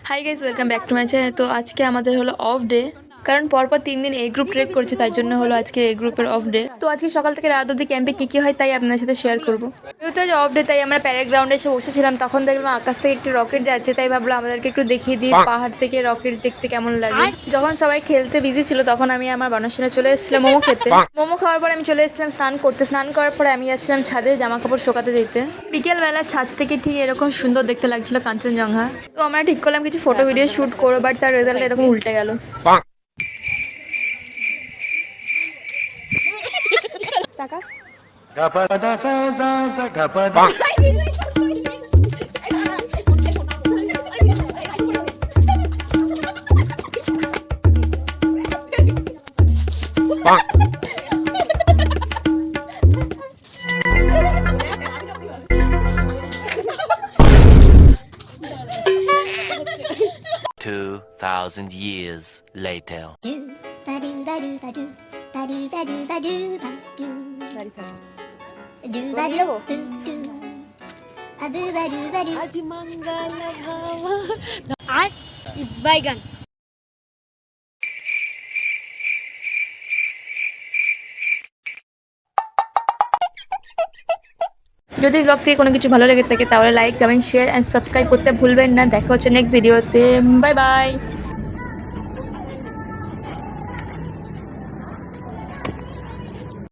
Hi guys, welcome back to my channel. তো আজকে আমাদের হলো অফ ডে, কারণ পরপর 3 দিন এই গ্রুপ ট্রেক করছে, তাই জন্য হলো আজকে এই গ্রুপের অফ ডে। তো আজকে সকাল থেকে রাত অবধি ক্যাম্পে কী হয় তাই আপনাদের সাথে শেয়ার করবো। যেহেতু আজ অফ ডে তাই আমরা প্যারেড গ্রাউন্ডে এসে বসেছিলাম, তখন দেখলাম আকাশ থেকে একটি রকেট যাচ্ছে, তাই ভাবলাম আমাদেরকে একটু দেখিয়ে দিই পাহাড় থেকে রকেট দেখতে কেমন লাগে। যখন সবাই খেলতে বিজি ছিল তখন আমি আমার বানরসেনা চলে এসেছিলাম মোমো খেতে। মোমো খাওয়ার পর আমি চলে এসেছিলাম স্নান করতে। স্নান করার পরে আমি যাচ্ছিলাম ছাদে জামা কাপড় শোকাতে দিতে। বিকেলবেলা ছাদ থেকে ঠিক এরকম সুন্দর দেখতে লাগছিল কাঞ্চনজঙ্ঘা। তো আমরা ঠিক করলাম কিছু ফটো ভিডিও শ্যুট করবো, বাট তার রেজাল্ট এরকম উল্টে গেল। টাকা $2,000 years later. आज मंगल भावा আর বাইগান। যদি ব্লগ থেকে কোনো কিছু ভালো লেগে থাকে তাহলে like, comment, share and subscribe করতে ভুলবেন না। দেখা হচ্ছে নেক্সট ভিডিওতে। Bye bye.